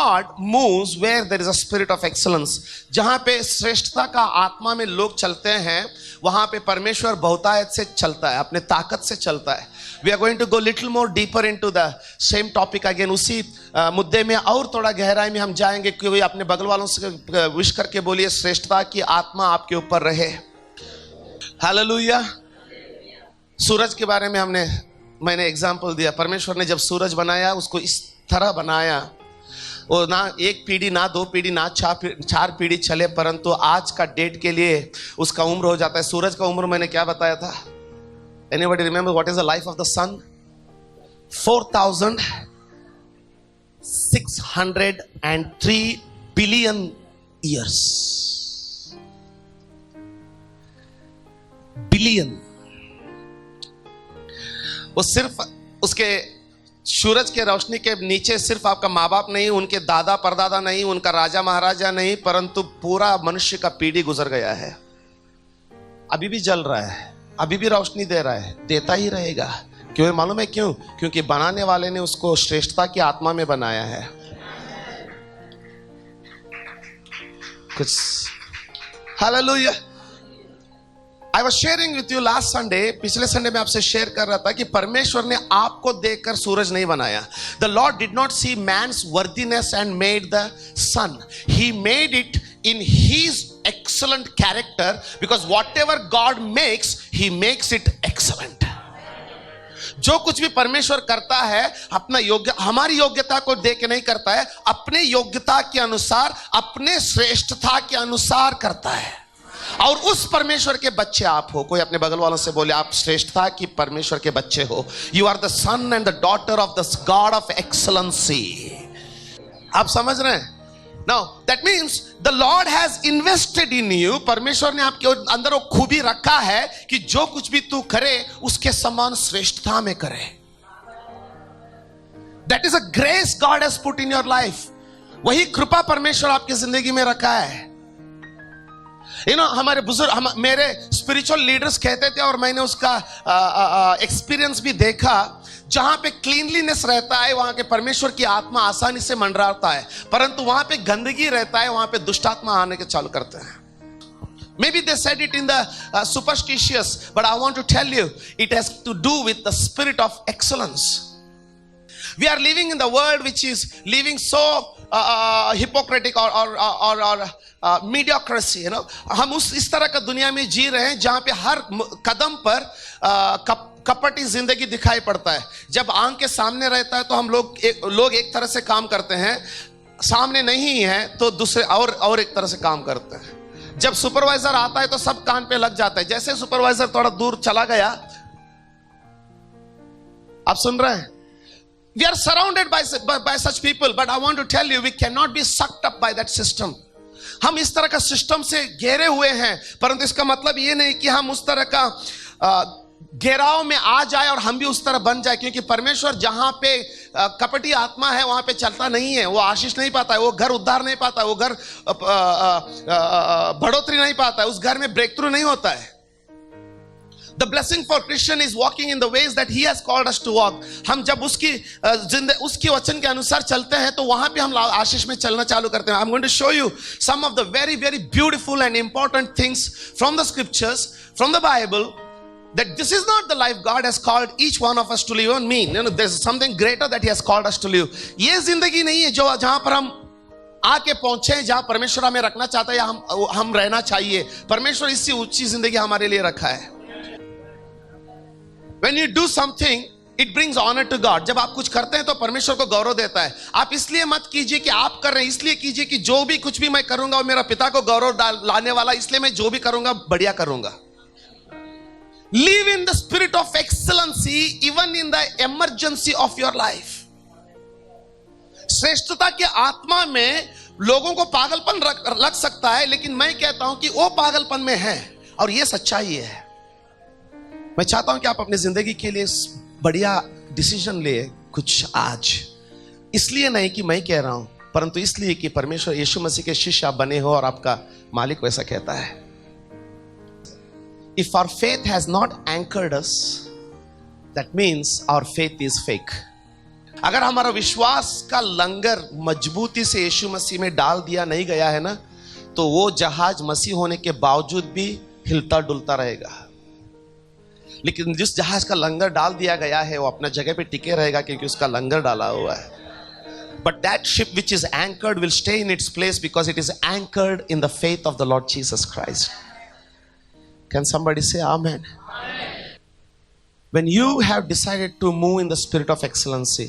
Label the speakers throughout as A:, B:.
A: God moves where there is a spirit of excellence. जहां पे श्रेष्ठता का आत्मा में लोग चलते हैं, वहां पे परमेश्वर बहुतायत से चलता है, अपने ताकत से चलता है. We are going to go little more deeper into the same topic again. उसी मुद्दे में और थोड़ा गहराई में हम जाएंगे. क्योंकि अपने बगल वालों से विश करके बोलिए, श्रेष्ठता की आत्मा आपके ऊपर रहे. हालेलुया. सूरज के बारे में मैंने एग्जाम्पल दिया. परमेश्वर ने जब सूरज बनाया, उसको इस तरह बनाया, वो ना एक पीढ़ी, ना दो पीढ़ी, ना चार पीढ़ी चले, परंतु आज का डेट के लिए उसका उम्र हो जाता है. सूरज का उम्र मैंने क्या बताया था? Anybody remember what is the life of the sun? 4,603 billion years. Billion. वो सिर्फ उसके सूरज के रोशनी के नीचे सिर्फ आपका माँ बाप नहीं, उनके दादा परदादा नहीं, उनका राजा महाराजा नहीं, परंतु पूरा मनुष्य का पीढ़ी गुजर गया है. अभी भी जल रहा है, अभी भी रोशनी दे रहा है, देता ही रहेगा. क्यों मालूम है? क्यों? क्योंकि बनाने वाले ने उसको श्रेष्ठता की आत्मा में बनाया है. कुछ hallelujah. I was sharing with you last Sunday, पिछले संडे में आपसे शेयर कर रहा था कि परमेश्वर ने आपको देखकर सूरज नहीं बनाया. The Lord did not see man's worthiness and made the sun. He made it in his excellent character, because whatever God makes, he makes it excellent. जो कुछ भी परमेश्वर करता है, अपना हमारी योग्यता को देख के नहीं करता है, अपने योग्यता के अनुसार, अपने श्रेष्ठता के अनुसार करता है. और उस परमेश्वर के बच्चे आप हो. कोई अपने बगल वालों से बोले, आप श्रेष्ठता की परमेश्वर के बच्चे हो. You are the son and the daughter of the God of excellency. आप समझ रहे हैं? Now that means the Lord has invested in you. परमेश्वर ने आपके अंदर वो खूबी रखा है कि जो कुछ भी तू करे उसके समान श्रेष्ठता में करे. That is a grace God has put in your life. वही कृपा परमेश्वर आपकी जिंदगी में रखा है. हमारे बुजुर्ग, मेरे स्पिरिचुअल लीडर्स कहते थे, और मैंने उसका एक्सपीरियंस भी देखा, जहां पे क्लीनलीनेस रहता है वहां के परमेश्वर की आत्मा आसानी से मंडराता है, परंतु वहां पे गंदगी रहता है, वहां पे दुष्ट आत्मा आने के चालू करते हैं. Maybe they said it in the superstitious, but I want to tell you, it has to do with the spirit of excellence. We are living in the world which is living so hypocritic or mediocracy. हम इस तरह का दुनिया में जी रहे हैं जहां पे हर कदम पर कपटी जिंदगी दिखाई पड़ता है. जब आंख के सामने रहता है तो हम लोग एक तरह से काम करते हैं, सामने नहीं है तो दूसरे और एक तरह से काम करते हैं. जब सुपरवाइजर आता है तो सब कान पे लग जाता है. जैसे सुपरवाइजर थोड़ा दूर चला गया, आप सुन रहे हैं? We are surrounded by such people, but I want to tell you, we cannot be sucked up by that system. हम इस तरह का सिस्टम से घेरे हुए हैं, परंतु इसका मतलब ये नहीं कि हम उस तरह का घेराव में आ जाए और हम भी उस तरह बन जाए. क्योंकि परमेश्वर जहां पे कपटी आत्मा है वहां पे चलता नहीं है. वो आशीष नहीं पाता है, वो घर उद्धार नहीं पाता है, वो घर बढ़ोतरी नहीं पाता है, उस घर में ब्रेक थ्रू नहीं होता है. The blessing for Christian is walking in the ways that He has called us to walk. हम जब उसकी वचन के अनुसार चलते हैं तो वहां पे हम आशीष में चलना चालू करते हैं. I'm going to show you some of the very, very beautiful and important things from the scriptures, from the Bible, that this is not the life God has called each one of us to live. On me, there's something greater that He has called us to live. ये जिंदगी नहीं है जो जहां पर हम आके पहुंचे, जहां परमेश्वर हमें रखना चाहता है या हम रहना चाहिए. परमेश्वर इससे ऊंची जिंदगी हमारे लिए रखा है. When you do something, it brings honor to God. जब आप कुछ करते हैं तो परमेश्वर को गौरव देता है. आप इसलिए मत कीजिए कि आप कर रहे हैं, इसलिए कीजिए कि जो भी कुछ भी मैं करूंगा वो मेरा पिता को गौरव लाने वाला, इसलिए मैं जो भी करूंगा बढ़िया करूंगा. Live in the spirit of excellency even in the emergency of your life. श्रेष्ठता की आत्मा में लोगों को पागलपन लग सकता है, लेकिन मैं कहता हूं कि वो पागलपन में है और ये सच्चाई है. मैं चाहता हूं कि आप अपनी जिंदगी के लिए बढ़िया डिसीजन ले कुछ आज. इसलिए नहीं कि मैं कह रहा हूं, परंतु इसलिए कि परमेश्वर यीशु मसीह के शिष्य आप बने हो और आपका मालिक वैसा कहता है. If our faith has not anchored us, that means our faith is fake. अगर हमारा विश्वास का लंगर मजबूती से यीशु मसीह में डाल दिया नहीं गया है ना, तो वो जहाज मसीह होने के बावजूद भी हिलता डुलता रहेगा। लेकिन जिस जहाज का लंगर डाल दिया गया है वो अपना जगह पे टिके रहेगा, क्योंकि उसका लंगर डाला हुआ है। But that ship which is anchored will stay in its place because it is anchored in the faith of the Lord Jesus Christ. Can somebody say amen? When you have decided to move in the spirit of excellency,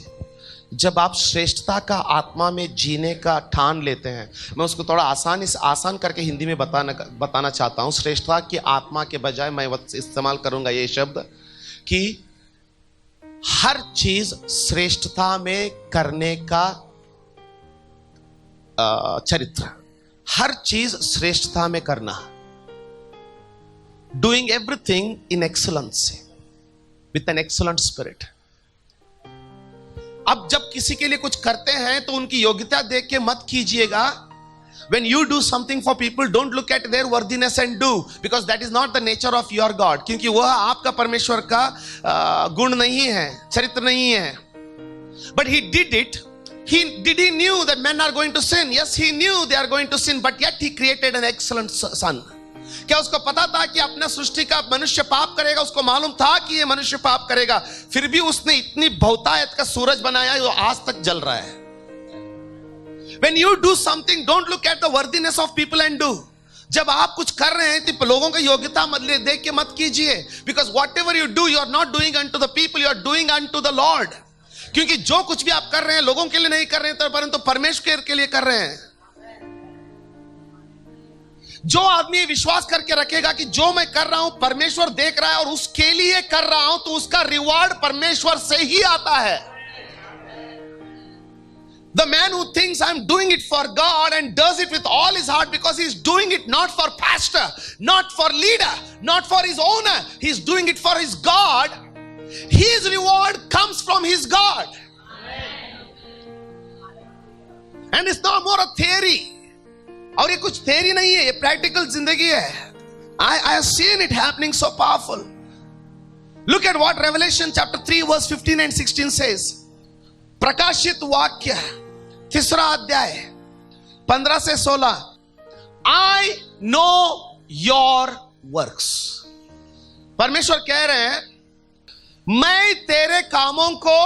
A: जब आप श्रेष्ठता का आत्मा में जीने का ठान लेते हैं, मैं उसको थोड़ा आसान करके हिंदी में बताना चाहता हूँ। श्रेष्ठता की आत्मा के बजाय मैं इस्तेमाल करूंगा ये शब्द कि हर चीज श्रेष्ठता में करने का चरित्र, हर चीज श्रेष्ठता में करना, doing everything in excellency with an excellent spirit. अब जब किसी के लिए कुछ करते हैं तो उनकी योग्यता देख के मत कीजिएगा। When you do something for people, don't look at their worthiness and do, because that is not the nature of your God. क्योंकि वह आपका परमेश्वर का गुण नहीं है, चरित्र नहीं है। But he did it. He knew that men are going to sin. Yes, he knew they are going to sin, but yet he created an excellent son. क्या उसको पता था कि अपना सृष्टि का मनुष्य पाप करेगा? उसको मालूम था कि ये मनुष्य पाप करेगा, फिर भी उसने इतनी बहुतायत का सूरज बनाया जो आज तक जल रहा है। When you do something, don't look at the worthiness of people and do. जब आप कुछ कर रहे हैं तो लोगों की योग्यता देख के मत कीजिए, because whatever you do, you are not doing unto the people, you are doing unto the Lord. क्योंकि जो कुछ भी आप कर रहे हैं लोगों के लिए नहीं कर रहे हैं, परंतु परमेश्वर के लिए कर रहे हैं। जो आदमी विश्वास करके रखेगा कि जो मैं कर रहा हूं परमेश्वर देख रहा है और उसके लिए कर रहा हूं, तो उसका रिवॉर्ड परमेश्वर से ही आता है। The man who thinks I'm doing it for God and does it with all his heart because he's doing it not for pastor, not for leader, not for his owner, he's doing it for his God, his reward comes from his God. And it's no more a theory. और ये कुछ theory नहीं है, ये practical जिंदगी है। I have seen it happening so powerful. Look at what Revelation chapter 3 verse 15 and 16 says. प्रकाशित वाक्य 3 अध्याय 15 से 16। I know your works. परमेश्वर कह रहे हैं मैं तेरे कामों को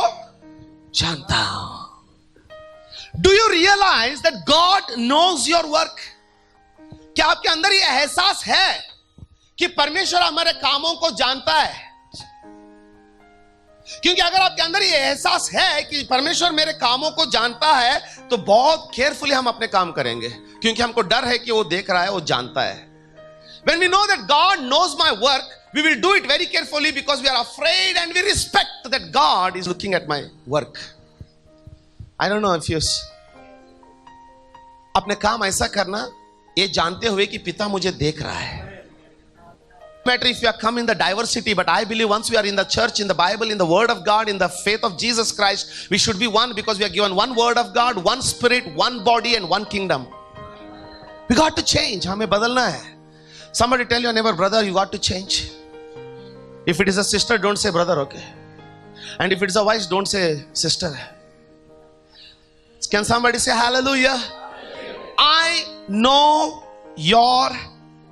A: जानता हूं। Do you realize that God knows your work? क्या आपके अंदर ये एहसास है कि परमेश्वर हमारे कामों को जानता है? क्योंकि अगर आपके अंदर ये एहसास है कि परमेश्वर मेरे कामों को जानता है, तो बहुत केयरफुली हम अपने काम करेंगे, क्योंकि हमको डर है कि वो देख रहा है, वो जानता है। When we know that God knows my work, we will do it very carefully because we are afraid and we respect that God is looking at my work. I don't know if you अपने काम ऐसा करना ये जानते हुए कि पिता मुझे देख रहा है। No matter if you have come in the diversity, but I believe once we are in the church, in the Bible, in the word of God, in the faith of Jesus Christ, we should be one because we are given one word of God, one spirit, one body and one kingdom. We got to change. हमें बदलना है। Somebody tell your neighbor, brother, you got to change. If it is a sister, don't say brother, okay? And if it is a wife, don't say sister. Can somebody say hallelujah? I know your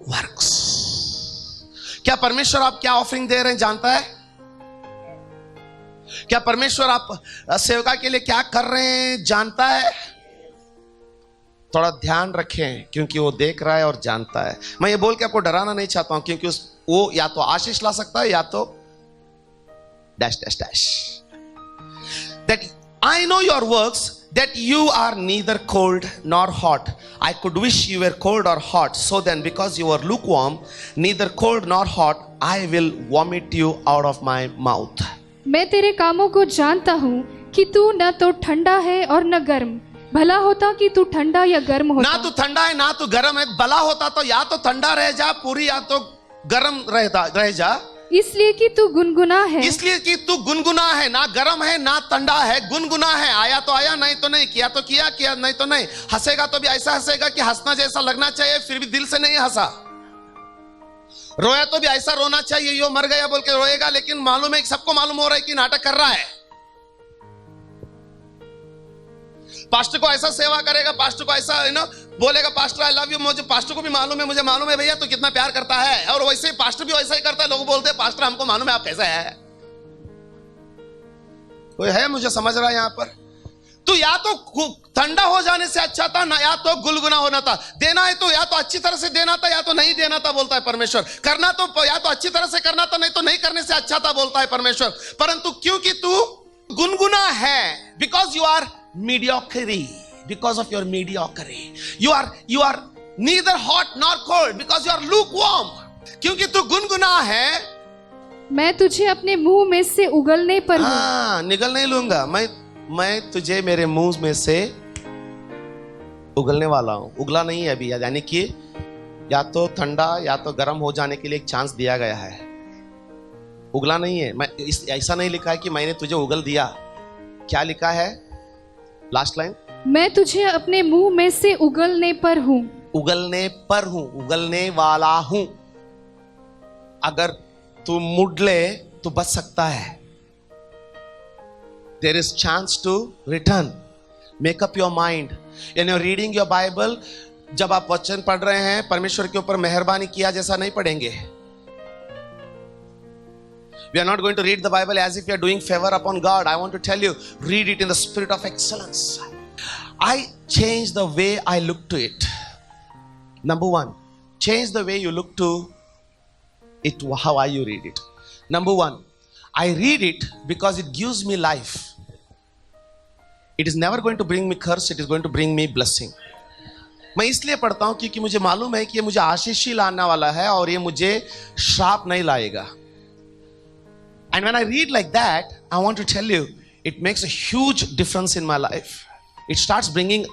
A: works. क्या परमेश्वर आप क्या offering दे रहे हैं जानता है? क्या परमेश्वर आप सेवका के लिए क्या कर रहे हैं जानता है? थोड़ा ध्यान रखें, क्योंकि वो देख रहा है और जानता है। मैं ये बोल के आपको डराना नहीं चाहता हूं, क्योंकि वो या तो आशीष ला सकता है या तो dash dash dash. That I know your works, that you are neither cold nor hot. I could wish you were cold or hot. So then, because you are lukewarm, neither cold nor hot, I will vomit you out of my mouth.
B: मैं तेरे कामों को जानता हूँ कि तू न तो ठंडा है और न गर्म। भला होता कि तू ठंडा या गर्म होता।
A: ना तू ठंडा है ना तू गर्म है। भला होता तो या तो ठंडा रह जा पूरी, या तो गर्म रह जा।
B: इसलिए कि तू गुनगुना है। इसलिए
A: कि तू गुनगुना है, ना गर्म है ना ठंडा है, गुनगुना है। आया तो आया, नहीं तो नहीं, किया तो किया, किया नहीं तो नहीं। हंसेगा तो भी ऐसा हंसेगा कि हंसना जैसा लगना चाहिए, फिर भी दिल से नहीं हंसा। रोया तो भी ऐसा रोना चाहिए, यो मर गया बोल के रोएगा, लेकिन मालूम है, सबको मालूम हो रहा है कि नाटक कर रहा है। पास्टर को ऐसा सेवा करेगा, पास्टर को ऐसा बोलेगा, पास्टर आई लव यू, मुझे पास्टर को भी मालूम है, मुझे मालूम है भैया तो कितना प्यार करता है, और वैसे ही पास्टर भी वैसा ही करता है। लोग बोलते हैं पास्टर हमको मालूम है आप कैसा है। कोई है मुझे समझ रहा है यहां पर? तो या तो ठंडा हो जाने से अच्छा था ना, या तो गुलगुना होना था। देना है तो या तो अच्छी तरह से देना था या तो नहीं देना था, बोलता है परमेश्वर। करना तो या तो अच्छी तरह से करना था, नहीं तो नहीं करने से अच्छा था, बोलता है परमेश्वर। परंतु क्योंकि तू गुनगुना है, because you are mediocrity, because of your mediocrity, you are neither hot nor cold, because you are lukewarm. क्योंकि तू गुनगुना है,
B: मैं तुझे अपने मुंह में से उगलने पर हूँ।
A: निगल नहीं लूंगा, मैं तुझे मेरे मुंह में से उगलने वाला हूं। उगला नहीं है अभी, यानी कि या तो ठंडा या तो गर्म हो जाने के लिए एक चांस दिया गया है, उगला नहीं है। ऐसा नहीं लिखा है कि मैंने तुझे उगल दिया। क्या लिखा है लास्ट लाइन? मैं
B: तुझे अपने मुंह में से उगलने पर हूं।
A: उगलने पर हूं, उगलने वाला हूं। अगर तू मुड़ ले तो बच सकता है। There is chance to return. Make up your mind. When you're reading your Bible, जब आप वचन पढ़ रहे हैं, परमेश्वर के ऊपर मेहरबानी किया जैसा नहीं पढ़ेंगे। We are not going to read the Bible as if we are doing favor upon God. I want to tell you, read it in the spirit of excellence. I change the way I look to it. Number one, change the way you look to it, how you read it. Number one, I read it because it gives me life. It is never going to bring me curse, it is going to bring me blessing. मैं इसलिए पढ़ता हूं क्योंकि मुझे मालूम है कि ये मुझे आशीष ही लाने वाला है और ये मुझे श्राप नहीं लाएगा. And when I read like that, I want to tell you, it makes a huge difference in my life. It starts bringing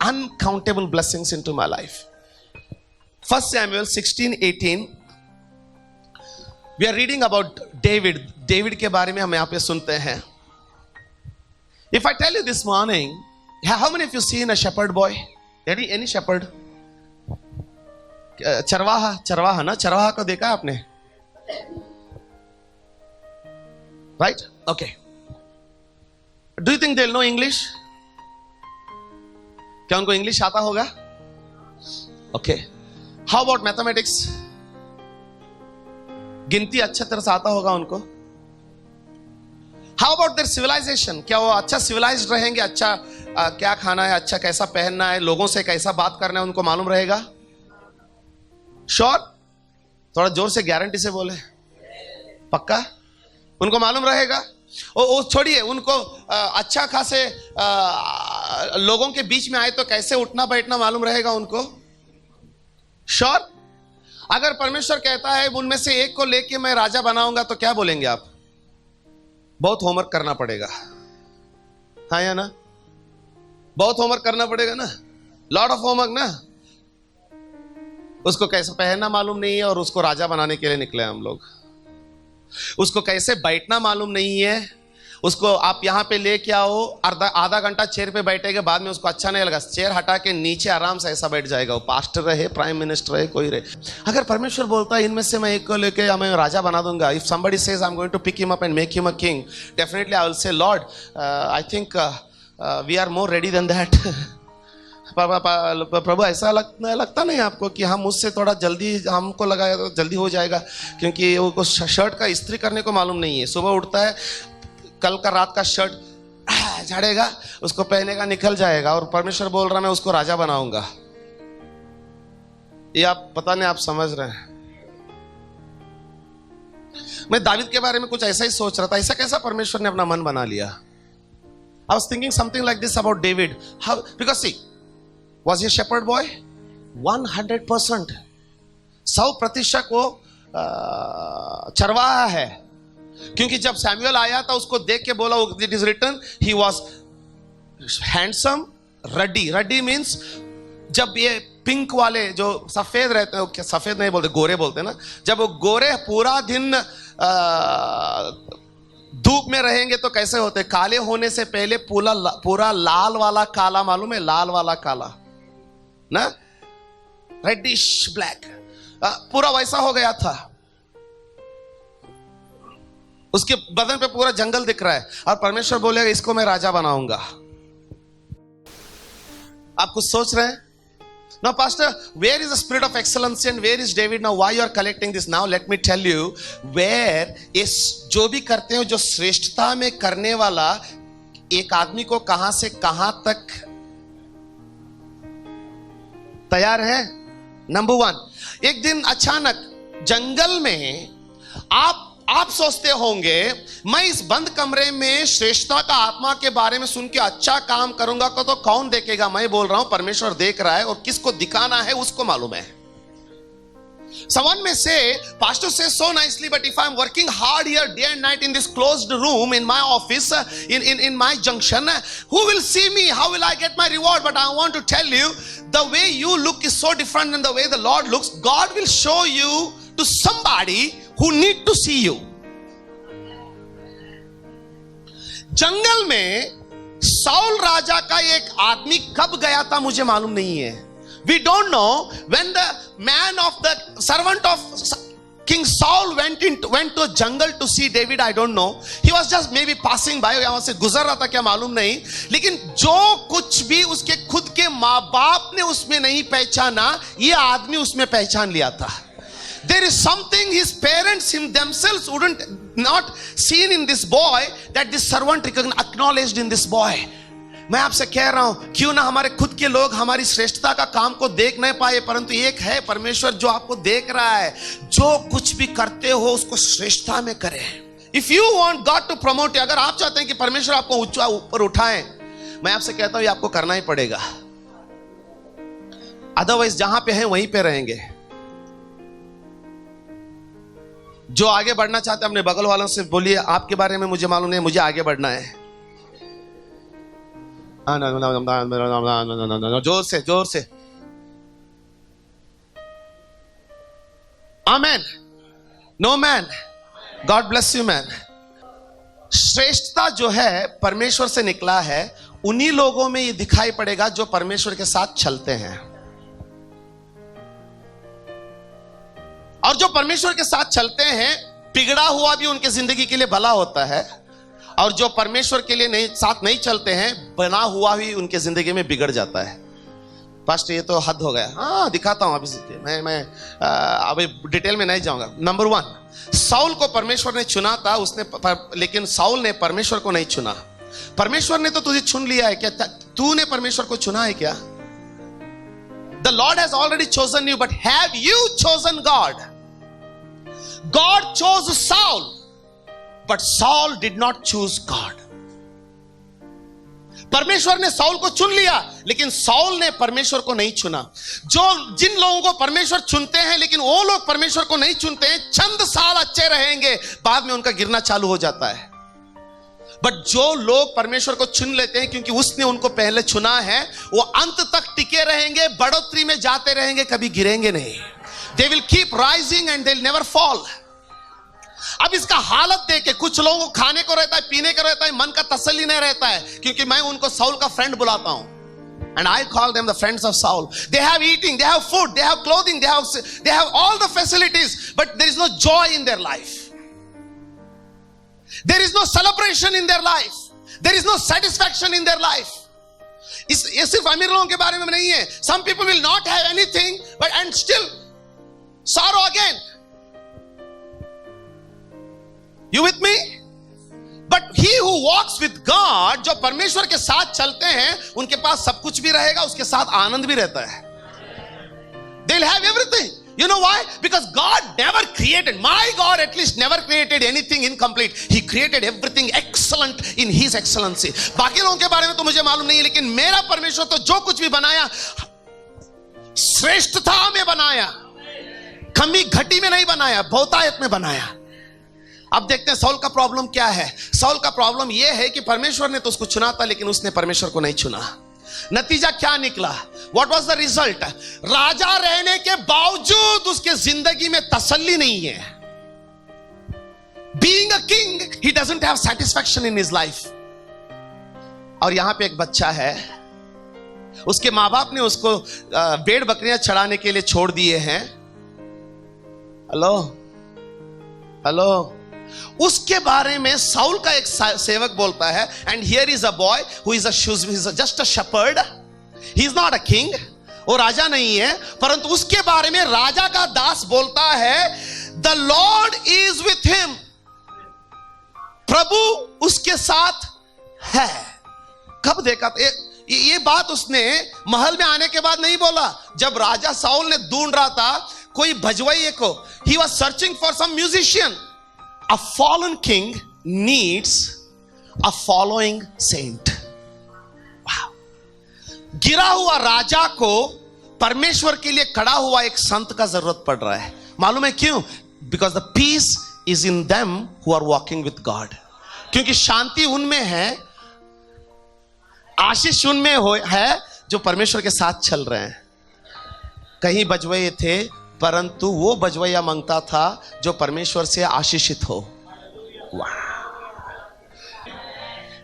A: uncountable blessings into my life. 1 Samuel 16:18. We are reading about David. David के बारे में हम यहाँ पे सुनते हैं. If I tell you this morning, how many of you seen a shepherd boy? Any shepherd? चरवाहा ना, चरवाहा को देखा आपने? Right? Okay. Do you think they'll know English? क्या उनको इंग्लिश आता होगा? Okay. How about mathematics? गिनती अच्छा तरह से आता होगा उनको? How about their civilization? क्या वो अच्छा civilized रहेंगे? अच्छा क्या खाना है, अच्छा कैसा पहनना है, लोगों से कैसा बात करना है, उनको मालूम रहेगा? Sure? थोड़ा जोर से गारंटी से बोले. पक्का? उनको मालूम रहेगा? वो छोड़िए, उनको अच्छा खासे लोगों के बीच में आए तो कैसे उठना बैठना मालूम रहेगा उनको? Sure? अगर परमेश्वर कहता है उनमें से एक को लेके मैं राजा बनाऊंगा तो क्या बोलेंगे आप? बहुत होमवर्क करना पड़ेगा. हाँ या ना? बहुत होमवर्क करना पड़ेगा ना? लॉट ऑफ होमवर्क ना? उसको कैसे पहनना मालूम नहीं है और उसको राजा बनाने के लिए निकले हम लोग. उसको कैसे बैठना मालूम नहीं है. उसको आप यहां पे लेके आओ, आधा घंटा चेयर पे बैठेगा, बाद में उसको अच्छा नहीं लगा, चेयर हटा के नीचे आराम से ऐसा बैठ जाएगा. वो पास्टर रहे, प्राइम मिनिस्टर रहे, कोई रहे. अगर परमेश्वर बोलता है इनमें से मैं एक को लेके मैं राजा बना दूंगा, if somebody says I'm going to pick him up and make him a king, definitely I will say, Lord, I think we are more ready than that. प्रभु ऐसा लगता नहीं आपको कि हम उससे थोड़ा जल्दी हमको लगाया तो जल्दी हो जाएगा? क्योंकि वो शर्ट का इस्त्री करने को मालूम नहीं है. सुबह उठता है, कल का रात का शर्ट झाड़ेगा, उसको पहनेगा, निकल जाएगा, और परमेश्वर बोल रहा मैं उसको राजा बनाऊंगा. ये आप पता नहीं आप समझ रहे हैं? मैं दावीद के बारे में कुछ ऐसा ही सोच रहा था. ऐसा कैसा परमेश्वर ने अपना मन बना लिया? I was thinking something like this about David. How? Because see, was he a shepherd boy? 100%. 100% वो चरवाहा है. क्योंकि जब सैमुअल आया था उसको देख के बोला, it is written, he was handsome, ruddy. Ruddy means जब ये पिंक वाले जो सफेद रहते हैं, सफेद नहीं बोलते, गोरे बोलते हैं ना, जब वो गोरे पूरा दिन धूप में रहेंगे तो कैसे होते? काले होने से पहले पूरा लाल वाला काला, मालूम है? लाल वाला काला ना, रेडिश ब्लैक, पूरा वैसा हो गया था. उसके बदन पे पूरा जंगल दिख रहा है और परमेश्वर बोलेगा इसको मैं राजा बनाऊंगा. आप कुछ सोच रहे हैं? Now, Pastor, where is the spirit of excellency and where is David now? Why you are collecting this now? Let me tell you, where is जो भी करते हो, जो श्रेष्ठता में करने वाला एक आदमी को कहां से कहां तक तैयार है? नंबर 1, एक दिन अचानक जंगल में आप सोचते होंगे मैं इस बंद कमरे में श्रेष्ठता का आत्मा के बारे में सुन के अच्छा काम करूंगा तो कौन देखेगा? मैं बोल रहा हूं परमेश्वर देख रहा है और किसको दिखाना है उसको मालूम है. Someone may say, Pastor says so nicely, but if I'm working hard here day and night in this closed room in my office, in my junction, who will see me? How will I get my reward? But I want to tell you, the way you look is so different than the way the Lord looks. God will show you to somebody who need to see you. जंगल में Saul राजा का एक आदमी कब गया था मुझे मालूम नहीं है. We don't know when the man of the servant of King Saul went to a jungle to see David. I don't know. He was just maybe passing by, यहां से गुजर रहा था क्या मालूम नहीं. लेकिन जो कुछ भी उसके खुद के माँ बाप ने उसमें नहीं पहचाना, ये आदमी उसमें पहचान लिया था. There is something his parents themselves wouldn't not seen in this boy that this servant acknowledged in this boy. मैं आपसे कह रहा हूं, क्यों ना हमारे खुद के लोग हमारी श्रेष्ठता का काम को देख नहीं पाए, परंतु एक है परमेश्वर जो आपको देख रहा है. जो कुछ भी करते हो उसको श्रेष्ठता में करें. If you want God to promote, अगर आप चाहते हैं कि परमेश्वर आपको ऊंचा ऊपर उठाए, मैं आपसे कहता हूं ये आपको करना ही पड़ेगा. अदरवाइज जहां पे हैं वहीं पे रहेंगे. जो आगे बढ़ना चाहते हैं अपने बगल वालों से बोलिए, आपके बारे में मुझे मालूम नहीं, मुझे आगे बढ़ना है. जोर से जोर से. Amen. No man. God bless you man. श्रेष्ठता जो है परमेश्वर से निकला है, उन्हीं लोगों में ये दिखाई पड़ेगा जो परमेश्वर के साथ चलते हैं. और जो परमेश्वर के साथ चलते हैं, बिगड़ा हुआ भी उनके जिंदगी के लिए भला होता है. और जो परमेश्वर के लिए साथ नहीं चलते हैं, बना हुआ भी उनके जिंदगी में बिगड़ जाता है. पास्टर ये तो हद हो गया. हाँ दिखाता हूं अभी. मैं अभी डिटेल में नहीं जाऊंगा. नंबर 1, साउल को परमेश्वर ने चुना था, लेकिन साउल ने परमेश्वर को नहीं चुना. परमेश्वर ने तो तुझे चुन लिया है क्या? तूने परमेश्वर को चुना है क्या? The Lord has already chosen you, but have you chosen God? God chose Saul, but Saul did not choose God. परमेश्वर ने साउल को चुन लिया, लेकिन साउल ने परमेश्वर को नहीं चुना. जिन लोगों को परमेश्वर चुनते हैं लेकिन वो लोग परमेश्वर को नहीं चुनते हैं, चंद साल अच्छे रहेंगे, बाद में उनका गिरना चालू हो जाता है. बट जो लोग परमेश्वर को चुन लेते हैं क्योंकि उसने उनको पहले चुना है, वो अंत तक टिके रहेंगे, बढ़ोतरी में जाते रहेंगे, कभी गिरेंगे नहीं. They will keep rising and they'll never fall. अब इसका हालत देख के कुछ लोगों को खाने को रहता है, पीने को रहता है, मन का तसल्ली नहीं रहता है, क्योंकि मैं उनको साउल का फ्रेंड बुलाता हूं. And I call them the friends of Saul. They have eating, they have food, they have clothing, they have all the facilities, but there is no joy in their life. There is no celebration in their life. There is no satisfaction in their life. ये सिर्फ अमीर लोगों के बारे में नहीं है. Some people will not have anything, but and still sorrow again. You with me? But he who walks with God, जो परमेश्वर के साथ चलते हैं, उनके पास सब कुछ भी रहेगा, उसके साथ आनंद भी रहता है. They'll have everything. You know why? Because God never created, my God at least never created anything incomplete. He created everything excellent in His excellency. बाकी लोगों के बारे में तो मुझे मालूम नहीं है, लेकिन मेरा परमेश्वर तो जो कुछ भी बनाया श्रेष्ठता में बनाया, कमी घटी में नहीं बनाया, बहुतायत में बनाया. अब देखते हैं साउल का प्रॉब्लम क्या है. साउल का प्रॉब्लम यह है कि परमेश्वर ने तो उसको चुना था, लेकिन उसने परमेश्वर को नहीं चुना. नतीजा क्या निकला? What was the result? राजा रहने के बावजूद उसके जिंदगी में तसल्ली नहीं है. Being a king, he doesn't have satisfaction in his life. और यहां पे एक बच्चा है, उसके माँ बाप ने उसको भेड़ बकरियां चढ़ाने के लिए छोड़ दिए हैं. हेलो. उसके बारे में साउल का एक सेवक बोलता है, and here is a boy who is just a shepherd. He is not a king, वो राजा नहीं है, परंतु उसके बारे में राजा का दास बोलता है the Lord is with him, प्रभु उसके साथ है। कब देखा? ये बात उसने महल में आने के बाद नहीं बोला, जब राजा साउल ने ढूंढ रहा था कोई भजवैये को, he was searching for some musician. A fallen king needs a following saint. गिरा हुआ राजा को परमेश्वर के लिए खड़ा हुआ एक संत का जरूरत पड़ रहा है। मालूम है क्यों? Because the peace is in them who are walking with God. क्योंकि शांति उनमें है, आशीष उनमें है जो परमेश्वर के साथ चल रहे हैं। कहीं बजवैये थे, परंतु वो बजवैया मांगता था जो परमेश्वर से आशीषित हो। वाह!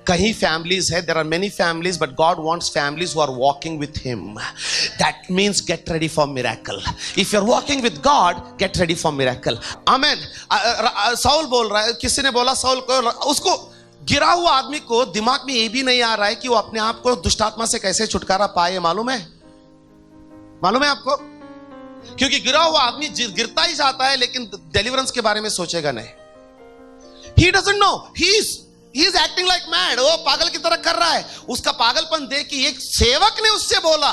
A: कहीं फैमिलीज है, there are many families, but God wants families who are walking with him. That means get ready for miracle. If you are walking with God, get ready for miracle. Amen. Saul बोल रहा है, किसी ने बोला Saul को, उसको गिरा हुआ आदमी को दिमाग में ये भी नहीं आ रहा है कि वो अपने आप को दुष्टात्मा से कैसे छुटकारा पाए। मालूम है? मालूम है आपको? क्योंकि गिरा हुआ आदमी गिरता ही जाता है, लेकिन डिलीवरेंस के बारे में सोचेगा नहीं। He doesn't know, he is acting like mad. वो पागल की तरह कर रहा है। उसका पागलपन देख के एक सेवक ने उससे बोला,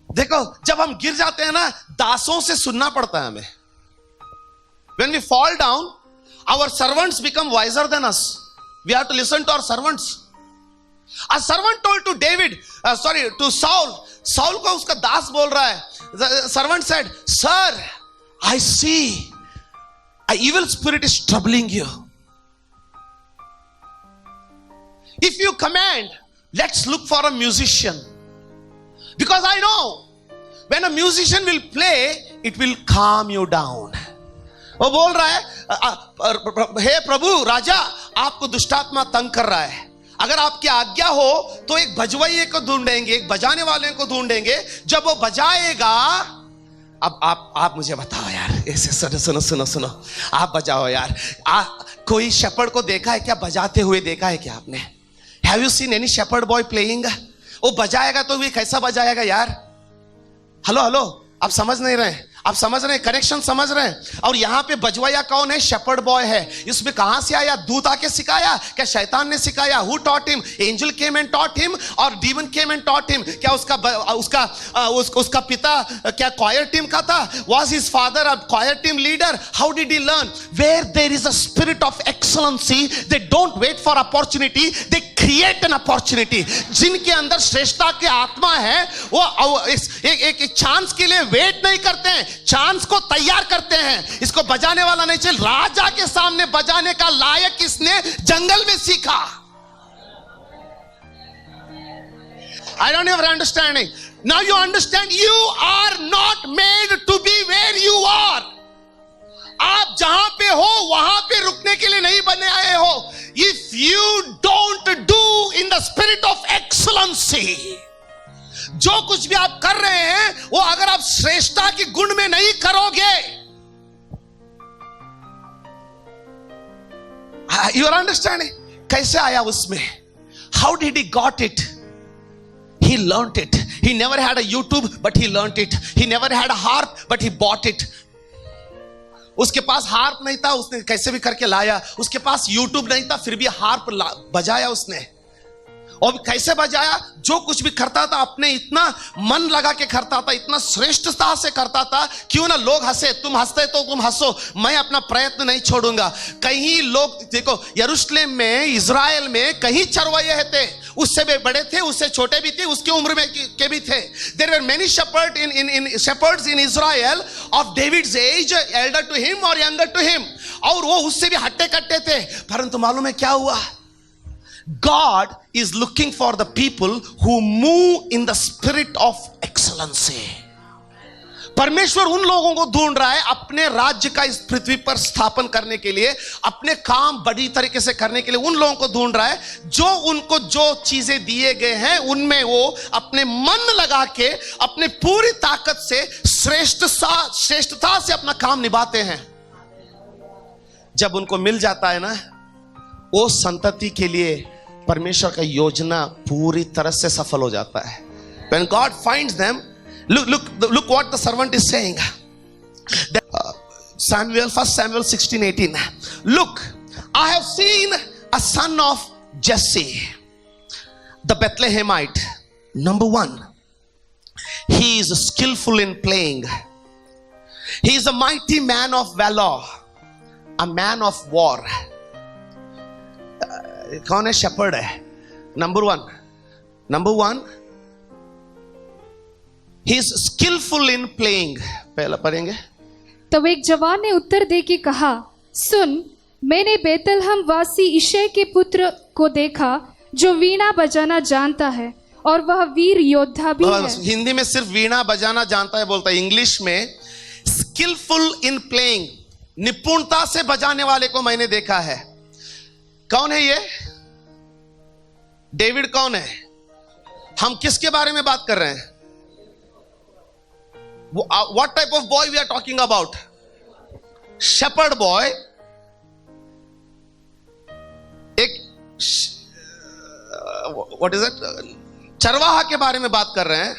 A: देखो जब हम गिर जाते हैं ना, दासों से सुनना पड़ता है हमें। When we fall down, our servants become wiser than us. We have to listen to our servants. A servant told to David, to Saul. Saul को उसका दास बोल रहा है. The servant said, "Sir, I see an evil spirit is troubling you. If you command, let's look for a musician. Because I know when a musician will play, it will calm you down." वो बोल रहा है, हे प्रभु राजा, आपको दुष्टात्मा तंग कर रहा है, अगर आपकी आज्ञा हो तो एक बजवैये को ढूंढेंगे, एक बजाने वाले को ढूंढेंगे, जब वो बजाएगा। अब आप मुझे बताओ यार, ऐसे सुनो, आप बजाओ यार। कोई शेपर्ड को देखा है क्या बजाते हुए? देखा है क्या आपने? Have you seen any shepherd boy playing? वो बजाएगा तो भी कैसा बजाएगा यार? हेलो, आप समझ नहीं रहे हैं? आप समझ रहे हैं? कनेक्शन समझ रहे हैं? और यहां पे बजवाया कौन है? शेपर्ड बॉय है। इसमें कहां से आया? दूत आके सिखाया? क्या शैतान ने सिखाया? Who taught him? Angel came and taught him और demon came and taught him? क्या उसका पिता क्या क्वायर टीम का था? Was his father a choir team leader? How did he learn? Where there is a spirit of excellency, they don't wait for opportunity, they create an opportunity. जिनके अंदर श्रेष्ठता की आत्मा है, वो एक चांस के लिए वेट नहीं करते हैं, चांस को तैयार करते हैं। इसको बजाने वाला नहीं चाहिए, राजा के सामने बजाने का लायक इसने जंगल में सीखा। I don't ever understanding. Now you understand, you are not made to be where you are. आप जहां पे हो वहां पे रुकने के लिए नहीं बने आए हो। If you don't do in the spirit of excellency, जो कुछ भी आप कर रहे हैं वो अगर आप श्रेष्ठता की गुण में नहीं करोगे, यू आर अंडरस्टैंडिंग? कैसे आया उसमें? How did he got it? He learned it. He never had a YouTube but he learned it. He never had a harp but he bought it. उसके पास हार्प नहीं था, उसने कैसे भी करके लाया. उसके पास यूट्यूब नहीं था, फिर भी हार्प बजाया उसने. और कैसे बजाया? जो कुछ भी करता था अपने इतना मन लगा के करता था, इतना श्रेष्ठता से करता था, क्यों ना लोग हंसे. तुम हंसते तो तुम हंसो, मैं अपना प्रयत्न नहीं छोड़ूंगा. कहीं लोग देखो, यरूशलेम में, इज़राइल में कहीं चरवाहे थे, उससे भी बड़े थे, उससे छोटे भी थे, उसके उम्र में के भी थे. There were many shepherds in Israel of David's age, elder to him or younger to him, और वो उससे भी हट्टे कट्टे थे. परंतु मालूम है क्या हुआ? God is looking for the people who move in the spirit of excellency. परमेश्वर उन लोगों को ढूंढ रहा है अपने राज्य का इस पृथ्वी पर स्थापन करने के लिए, अपने काम बड़ी तरीके से करने के लिए उन लोगों को ढूंढ रहा है जो उनको जो चीजें दिए गए हैं उनमें वो अपने मन लगा के अपने पूरी ताकत से श्रेष्ठता से अपना काम निभाते हैं. जब उनको मिल जाता है ना, वो संतति के लिए परमेश्वर का योजना पूरी तरह से सफल हो जाता है. When God finds them, look what the servant is saying. Samuel, 1 Samuel 16:18. Look, I have seen a son of Jesse, the Bethlehemite. Number one, he is skillful in playing. He is a mighty man of valor, a man of war. कौन है? shepherd है. Number one, he is skillful in playing. पहला पढ़ेंगे.
B: तब एक जवान ने उत्तर दे के कहा, सुन, मैंने बेतलहम वासी इशै के पुत्र को देखा जो वीणा बजाना जानता है और वह वीर योद्धा भी है.
A: हिंदी में सिर्फ वीणा बजाना जानता है बोलता है. इंग्लिश में स्किलफुल इन प्लेइंग, निपुणता से बजाने वाले को मैंने देखा है. कौन है ये? डेविड कौन है? हम किसके बारे में बात कर रहे हैं? What type of boy we are talking about? Shepherd boy. एक what is it? चरवाहा के बारे में बात कर रहे हैं.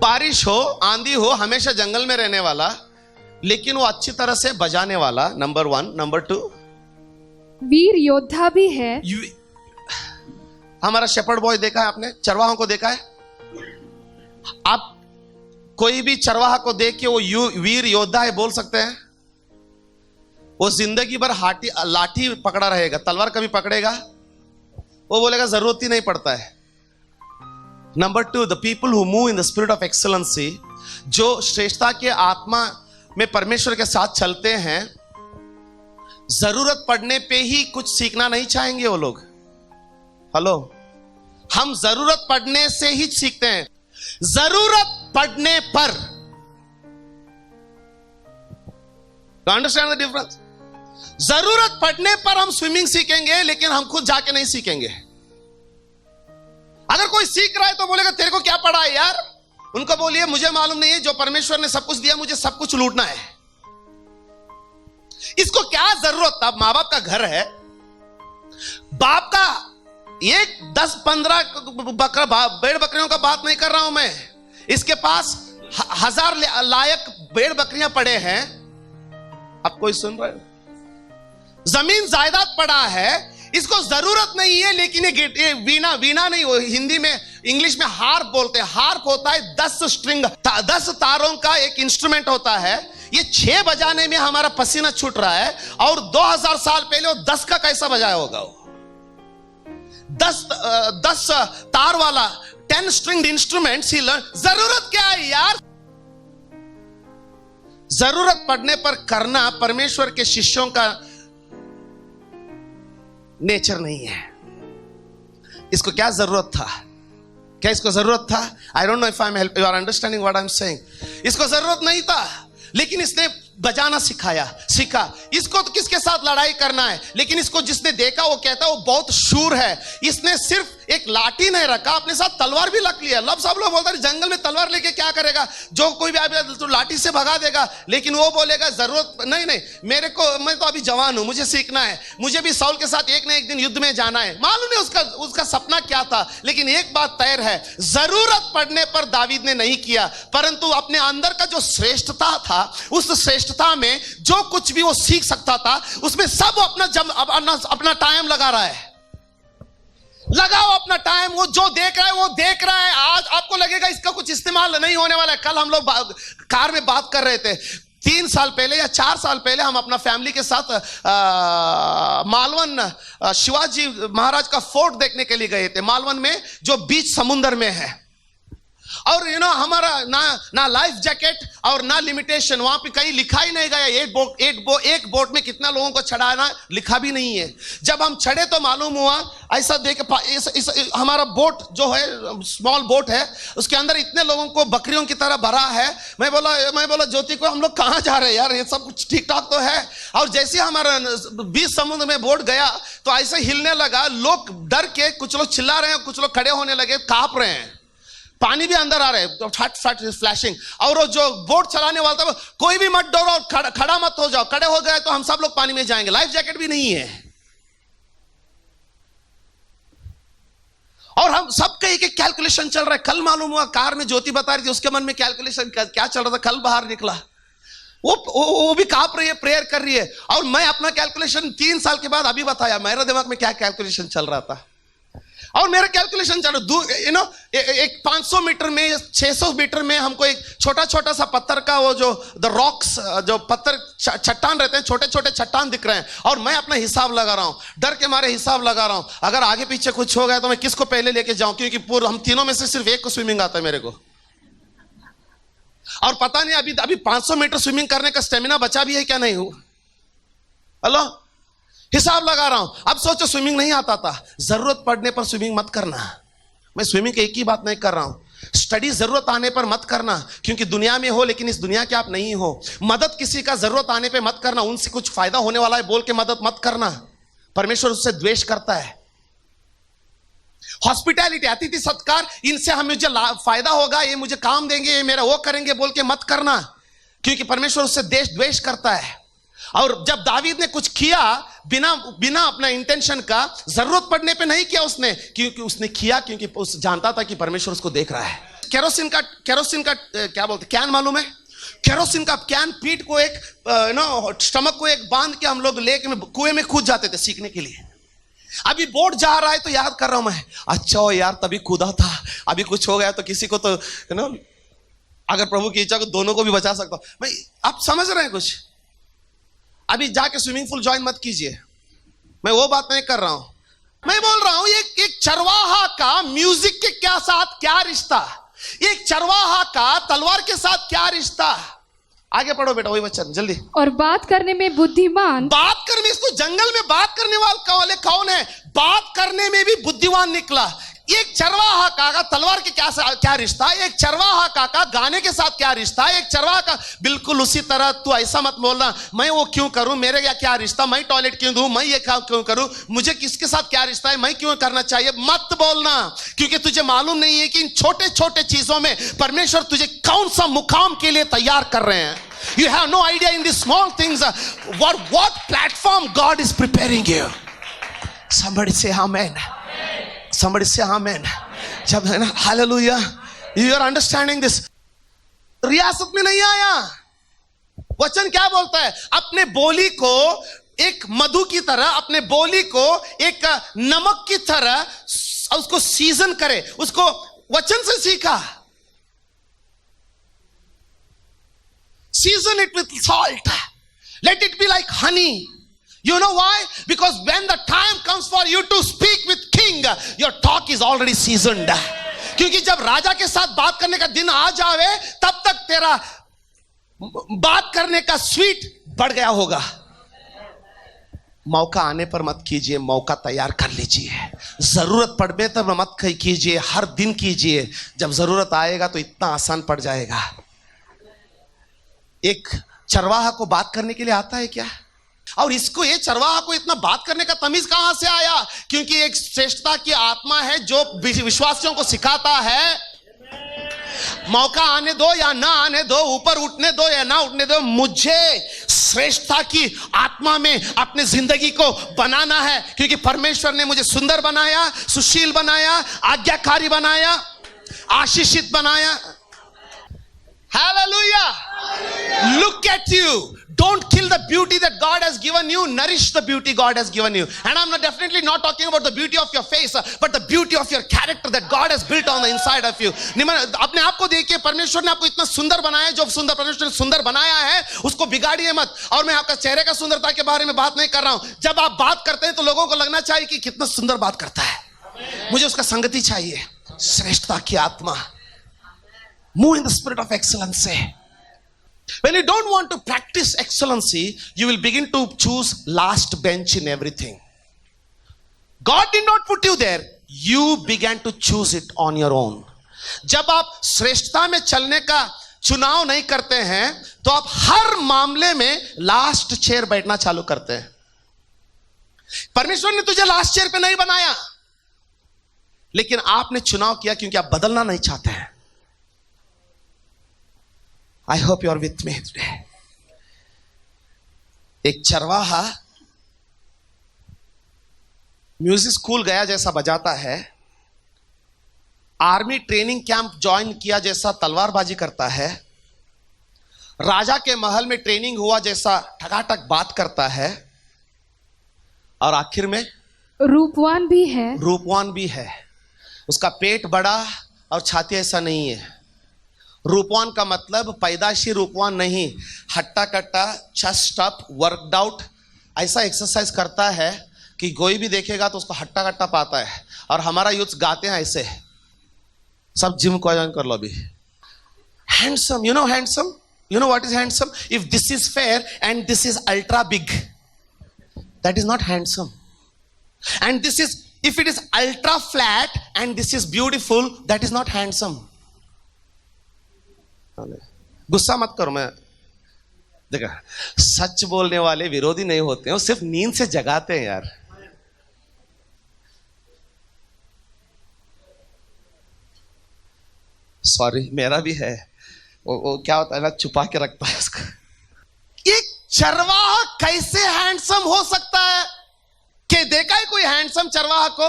A: बारिश हो, आंधी हो, हमेशा जंगल में रहने वाला, लेकिन वो अच्छी तरह से बजाने वाला. नंबर 1. नंबर 2,
B: वीर योद्धा भी है.
A: हमारा शेपर्ड बॉय देखा है आपने? चरवाहों को देखा है? आप कोई भी चरवाहा को देख के वो वीर योद्धा है बोल सकते हैं? वो जिंदगी भर लाठी पकड़ा रहेगा, तलवार कभी पकड़ेगा? वो बोलेगा जरूरत ही नहीं पड़ता है. Number 2, the people who move in the spirit of excellency, जो श्रेष्ठता के आत्मा में परमेश्वर के साथ चलते हैं, जरूरत पड़ने पे ही कुछ सीखना नहीं चाहेंगे वो लोग. हेलो, हम जरूरत पड़ने से ही सीखते हैं. जरूरत पड़ने पर. Understand the difference? जरूरत पड़ने पर हम स्विमिंग सीखेंगे, लेकिन हम खुद जाके नहीं सीखेंगे. अगर कोई सीख रहा है तो बोलेगा तेरे को क्या पड़ा है यार? उनको बोलिए मुझे मालूम नहीं है, जो परमेश्वर ने सब कुछ दिया मुझे सब कुछ लूटना है. इसको क्या जरूरत था? मां बाप का घर है, बाप का एक 10-15 भेड़ बकरियों का बात नहीं कर रहा हूं मैं. इसके पास 1000 लायक भेड़ बकरियां पड़े हैं. आप कोई सुन रहे हो? जमीन जायदाद पड़ा है, इसको जरूरत नहीं है, लेकिन ये वीणा नहीं, वो हिंदी में इंग्लिश में हार्प बोलते हैं. हार्प होता है 10 स्ट्रिंग, 10 तारों का एक इंस्ट्रूमेंट होता है. ये 6 बजाने में हमारा पसीना छूट रहा है, और 2000 साल पहले वो 10 का कैसा बजाया होगा? वो 10 तार वाला 10 स्ट्रिंग्ड इंस्ट्रूमेंट्स ही लर्न. जरूरत क्या है यार? जरूरत पड़ने पर करना परमेश्वर के शिष्यों का नेचर नहीं है. इसको क्या जरूरत था? क्या इसको जरूरत था? I don't know if I am help you are understanding what I am saying. इसको जरूरत नहीं था, लेकिन इसने बजाना सीखा. इसको तो किसके साथ लड़ाई करना है, लेकिन इसको जिसने देखा वो कहता है वो बहुत शूर है. इसने सिर्फ एक लाठी नहीं रखा, अपने साथ तलवार भी रख लिया. सब लोग बोलते हैं जंगल में तलवार लेके क्या करेगा? जो कोई भी आएगा तो लाठी से भगा देगा. लेकिन वो बोलेगा जरूरत नहीं, मैं तो अभी जवान हूं, मुझे सीखना है, मुझे भी साउल के साथ एक ना एक दिन युद्ध में जाना है. मालूम नहीं उसका सपना क्या था, लेकिन एक बात तय है, जरूरत पड़ने पर दावीद ने नहीं किया, परंतु अपने अंदर का जो श्रेष्ठता था, उस श्रेष्ठता में जो कुछ भी वो सीख सकता था, उसमें सब अपना टाइम लगा रहा है. लगाओ अपना टाइम. वो जो देख रहा है वो देख रहा है. आज आपको लगेगा इसका कुछ इस्तेमाल नहीं होने वाला है. कल हम लोग कार में बात कर रहे थे, 3 साल पहले या 4 साल पहले हम अपना फैमिली के साथ मालवन शिवाजी महाराज का फोर्ट देखने के लिए गए थे. मालवन में जो बीच समुद्र में है, और हमारा ना लाइफ जैकेट और ना लिमिटेशन. वहां पे कहीं लिखा ही नहीं गया एक बोट में कितना लोगों को चढ़ाना, लिखा भी नहीं है. जब हम चढ़े तो मालूम हुआ, ऐसा देख हमारा बोट जो है स्मॉल बोट है, उसके अंदर इतने लोगों को बकरियों की तरह भरा है. मैं बोला ज्योति को, हम लोग कहां जा रहे हैं यार? ये सब कुछ ठीक ठाक तो है. और जैसे हमारा बीच समुद्र में बोट गया तो ऐसे हिलने लगा. लोग डर के, कुछ लोग चिल्ला रहे हैं, कुछ लोग खड़े होने लगे, कांप रहे हैं. पानी भी अंदर आ रहे हैं, फट फ्लैशिंग. और वो जो बोट चलाने वाला था, कोई भी मत डरो, खड़ा मत हो जाओ, खड़े हो गए तो हम सब लोग पानी में जाएंगे. लाइफ जैकेट भी नहीं है. और हम सबके एक एक कैलकुलेशन चल रहा है। कल मालूम हुआ कार में ज्योति बता रही थी, उसके मन में कैलकुलेशन क्या चल रहा था, कल बाहर निकला। वो भी कांप रही है, प्रेयर कर रही है, और मैं अपना कैलकुलेशन 3 साल के बाद अभी बताया मेरे दिमाग में क्या कैलकुलेशन चल रहा था। और मेरा कैलकुलेशन चल रहा, एक 500 मीटर में 600 मीटर में हमको एक छोटा छोटा सा पत्थर का वो जो द रॉक्स, जो पत्थर चट्टान रहते हैं, छोटे छोटे चट्टान दिख रहे हैं, और मैं अपना हिसाब लगा रहा हूं, डर के मारे हिसाब लगा रहा हूं, अगर आगे पीछे कुछ हो गया तो मैं किसको पहले लेके जाऊं, क्योंकि पूरा हम तीनों में से सिर्फ एक को स्विमिंग आता है मेरे को, और पता नहीं अभी 500 मीटर स्विमिंग करने का स्टेमिना बचा भी है क्या नहीं हुआ। हेलो, हिसाब लगा रहा हूं। अब सोचो स्विमिंग नहीं आता था, जरूरत पड़ने पर स्विमिंग मत करना। मैं स्विमिंग की एक ही बात नहीं कर रहा हूं, स्टडी जरूरत आने पर मत करना, क्योंकि दुनिया में हो लेकिन इस दुनिया के आप नहीं हो। मदद किसी का जरूरत आने पर मत करना, उनसे कुछ फायदा होने वाला है बोल के मदद मत करना, परमेश्वर उससे द्वेष करता है। हॉस्पिटैलिटी, अतिथि सत्कार, इनसे हम मुझे फायदा होगा, ये मुझे काम देंगे, ये मेरा वो करेंगे बोल के मत करना, क्योंकि परमेश्वर उससे द्वेष करता है। और जब दावीद ने कुछ किया बिना अपना इंटेंशन का, जरूरत पड़ने पे नहीं किया उसने, क्योंकि उसने किया क्योंकि उस जानता था कि परमेश्वर उसको देख रहा है। केरोसिन का क्या बोलते कैन मालूम है, केरोसिन का कैन पीठ को एक स्टमक को एक बांध के हम लोग लेक में कुएं में कूद जाते थे सीखने के लिए। अभी बोट जा रहा है तो याद कर रहा हूं मैं, अच्छा यार तभी कूदा था, अभी कुछ हो गया तो किसी को तो अगर प्रभु की इच्छा को दोनों को भी बचा सकता हूं मैं। आप समझ रहे हैं कुछ? अभी जाके स्विमिंग पूल ज्वाइन मत कीजिए, मैं वो बात नहीं कर रहा हूं। मैं बोल रहा हूं एक चरवाहा का म्यूजिक के क्या साथ क्या रिश्ता, एक चरवाहा का तलवार के साथ क्या रिश्ता। आगे पढ़ो बेटा, वही बच्चा जल्दी।
B: और बात करने में बुद्धिमान,
A: बात करने, इसको जंगल में बात करने वाले कौन है? बात करने में भी बुद्धिमान निकला। एक चरवाहा का तलवार के क्या रिश्ता, एक चरवाहा का गाने के साथ क्या रिश्ता, एक चरवाहा का बिल्कुल उसी तरह। तू ऐसा मत बोलना मैं वो क्यों करूं, मेरे क्या रिश्ता, मैं टॉयलेट क्यों दूं, मैं ये क्यों करूं, मुझे किसके साथ क्या रिश्ता है, मैं क्यों करना चाहिए, मत बोलना, क्योंकि तुझे मालूम नहीं है कि इन छोटे छोटे चीजों में परमेश्वर तुझे कौन सा मुकाम के लिए तैयार कर रहे हैं। You have no idea in these small things what platform God is preparing you. Somebody say amen. Somebody say amen. जब है ना, hallelujah. You are understanding this. रियासत में नहीं आया। वचन क्या बोलता है? अपने बोली को एक मधु की तरह, अपने बोली को एक नमक की तरह उसको सीजन करे, उसको वचन से सीखा। Season it with salt. Let it be like honey. You know why? Because when the time comes for you to speak with king, your talk is already seasoned. क्योंकि जब राजा के साथ बात करने का दिन आ जावे, तब तक तेरा बात करने का स्वीट बढ़ गया होगा। मौका आने पर मत कीजिए, मौका तैयार कर लीजिए। जरूरत पड़ने तब मत कीजिए, हर दिन कीजिए। जब जरूरत आएगा तो इतना आसान पड़ जाएगा। एक चरवाहा को बात करने के लिए आता है क्या? और इसको, ये चरवाहा को इतना बात करने का तमीज कहां से आया? क्योंकि एक श्रेष्ठता की आत्मा है जो विश्वासियों को सिखाता है, मौका आने दो या ना आने दो, ऊपर उठने दो या ना उठने दो, मुझे श्रेष्ठता की आत्मा में अपने जिंदगी को बनाना है। क्योंकि परमेश्वर ने मुझे सुंदर बनाया, सुशील बनाया, आज्ञाकारी बनाया, आशीषित बनाया। Hallelujah. Look at you. Don't kill the beauty that God has given you. Nourish the beauty God has given you. And I'm definitely not talking about the beauty of your face, but the beauty of your character that God has built on the inside of you. अपने आप को देखिए, परमेश्वर ने आपको इतना सुंदर बनाया है। जो सुंदर परमेश्वर ने सुंदर बनाया है उसको बिगाड़िए मत। और मैं आपका चेहरे का सुंदरता के बारे में बात नहीं कर रहा हूं। जब आप बात करते हैं तो लोगों को लगना चाहिए कि कितना सुंदर बात करता है, मुझे उसका संगति चाहिए। श्रेष्ठता की आत्मा, move in the spirit of excellency. When you don't want to practice excellency, you will begin to choose last bench in everything. God did not put you there, you began to choose it on your own. जब आप श्रेष्ठता में चलने का चुनाव नहीं करते हैं तो आप हर मामले में लास्ट चेयर बैठना चालू करते हैं। परमेश्वर ने तुझे लास्ट चेयर पे नहीं बनाया, लेकिन आपने चुनाव किया क्योंकि आप बदलना नहीं चाहते हैं। I hope you are with me today. एक चरवाहा म्यूजिक स्कूल गया जैसा बजाता है, आर्मी ट्रेनिंग कैंप ज्वाइन किया जैसा तलवारबाजी करता है, राजा के महल में ट्रेनिंग हुआ जैसा ठगाठक बात करता है, और आखिर में
B: रूपवान भी है।
A: रूपवान भी है। उसका पेट बड़ा और छाती ऐसा नहीं है। रूपवान का मतलब पैदाशी रूपवान नहीं, हट्टा कट्टा, चस्ट अप, वर्कड आउट, ऐसा एक्सरसाइज करता है कि कोई भी देखेगा तो उसको हट्टा कट्टा पाता है। और हमारा यूथ गाते हैं ऐसे, सब जिम को ज्वाइन कर लो अभी। Handsome, you know handsome, you know what is handsome? If this is fair and this is ultra big, that is not handsome. And this is, if it is ultra flat and this is beautiful, that is not handsome. गुस्सा मत करो, मैं देखा सच बोलने वाले विरोधी नहीं होते हैं, वो सिर्फ नींद से जगाते हैं यार। सॉरी, मेरा भी है वो क्या होता है ना, छुपा के रखता है उसको। एक चरवाहा कैसे हैंडसम हो सकता है? कि देखा है कोई हैंडसम चरवाहा को?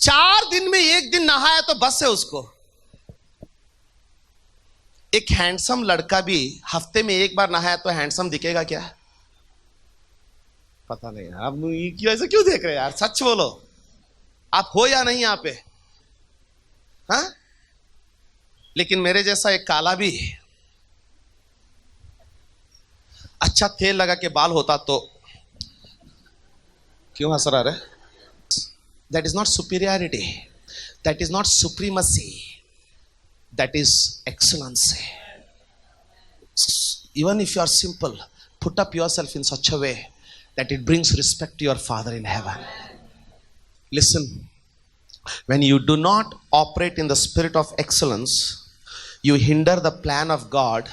A: 4 दिन में 1 दिन नहाया तो बस है उसको। एक हैंडसम लड़का भी हफ्ते में 1 बार नहाया तो हैंडसम दिखेगा क्या? पता नहीं। आप क्यों ऐसे क्यों देख रहे हैं यार? सच बोलो, आप हो या नहीं यहाँ पे? हाँ? लेकिन मेरे जैसा एक काला भी अच्छा तेल लगा के बाल होता तो क्यों हंस रहा है? That is not superiority, that is not supremacy, that is excellency. Even if you are simple, put up your self in such a way that it brings respect to your father in heaven. Listen, when you do not operate in the spirit of excellence, you hinder the plan of God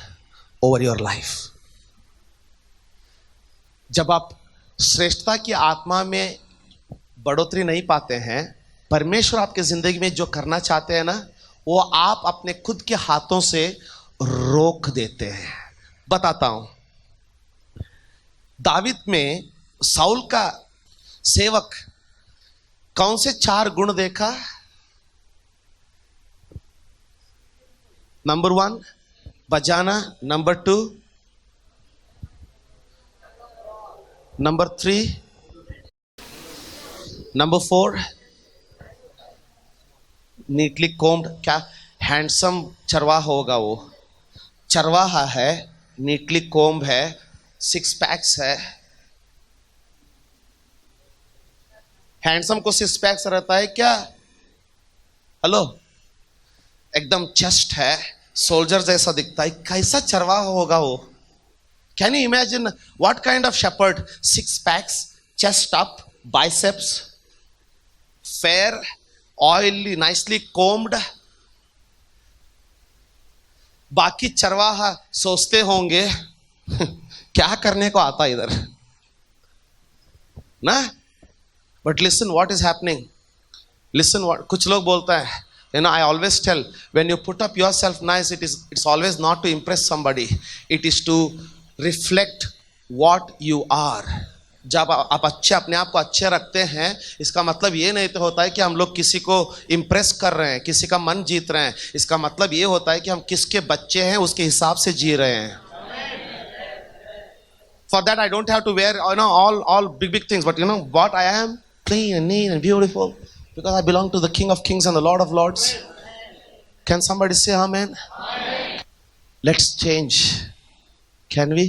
A: over your life. जब आप श्रेष्ठता की आत्मा में बढ़ोतरी नहीं पाते हैं, परमेश्वर आपके जिंदगी में जो करना चाहते हैं ना, वो आप अपने खुद के हाथों से रोक देते हैं। बताता हूं, दावीद में साउल का सेवक कौन से 4 गुण देखा? नंबर 1 बजाना, number 2, number 3, number 4 neatly combed. क्या हैंडसम चरवाहा होगा? वो चरवाहा है, नीटली कोम्ब है, 6 पैक्स है। हैंडसम को 6 पैक्स रहता है क्या? हेलो, एकदम चेस्ट है, सोल्जर जैसा दिखता है। कैसा चरवाहा होगा वो? Can you imagine what kind of shepherd? 6 packs, chest up, biceps, fair, oily, nicely combed. बाकी चरवाहा सोचते होंगे क्या करने को आता इधर ना? But listen what is happening. Listen what कुछ लोग बोलता है, you know, I always tell, when you put up yourself nice, it's always not to impress somebody. It is to reflect what you are. जब आप अच्छे अपने आप को अच्छे रखते हैं, इसका मतलब ये नहीं तो होता है कि हम लोग किसी को इम्प्रेस कर रहे हैं, किसी का मन जीत रहे हैं। इसका मतलब ये होता है कि हम किसके बच्चे हैं उसके हिसाब से जी रहे हैं। For that I don't have to wear, you know, all big things, but you know what I am? Clean and neat and beautiful, because I belong to the King of Kings and the Lord of Lords. Can somebody say amen? Amen. Let's change. Can we?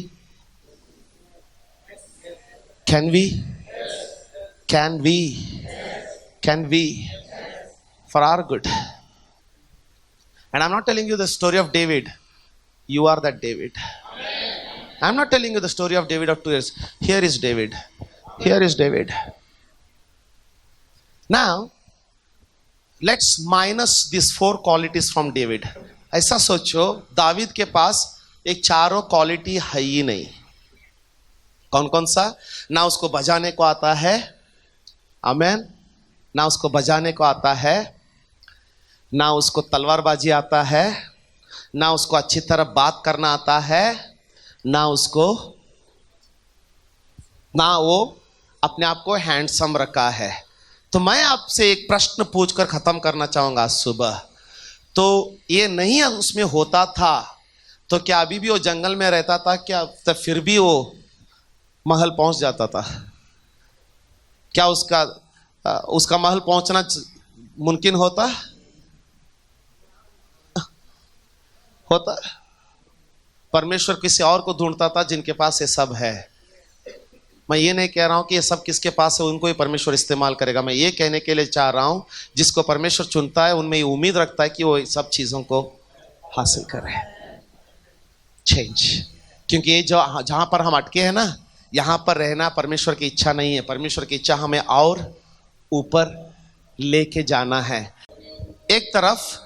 A: Can we? Can we? Can we? For our good. And I'm not telling you the story of David. You are that David. I'm not telling you the story of David of 2 years. Here is David. Here is David. Now, let's minus these 4 qualities from David. ऐसा सोचो, दावीद के पास एक 4 quality है ही नहीं। कौन कौन सा? ना उसको बजाने को आता है, आमेन, ना उसको बजाने को आता है, ना उसको तलवारबाजी आता है, ना उसको अच्छी तरह बात करना आता है, ना वो अपने आप को हैंडसम रखा है। तो मैं आपसे एक प्रश्न पूछकर खत्म करना चाहूंगा आज सुबह। तो ये नहीं उसमें होता था तो क्या अभी भी वो जंगल में रहता था क्या? तो फिर भी वो महल पहुंच जाता था क्या? उसका महल पहुंचना मुमकिन होता? परमेश्वर किसी और को ढूंढता था जिनके पास ये सब है। मैं ये नहीं कह रहा हूं कि ये सब किसके पास है उनको ही परमेश्वर इस्तेमाल करेगा। मैं ये कहने के लिए चाह रहा हूं जिसको परमेश्वर चुनता है उनमें ये उम्मीद रखता है कि वो सब चीजों को हासिल करे। चेंज, क्योंकि ये जो जहां पर हम अटके हैं ना, यहां पर रहना परमेश्वर की इच्छा नहीं है। परमेश्वर की इच्छा हमें और ऊपर लेके जाना है। एक तरफ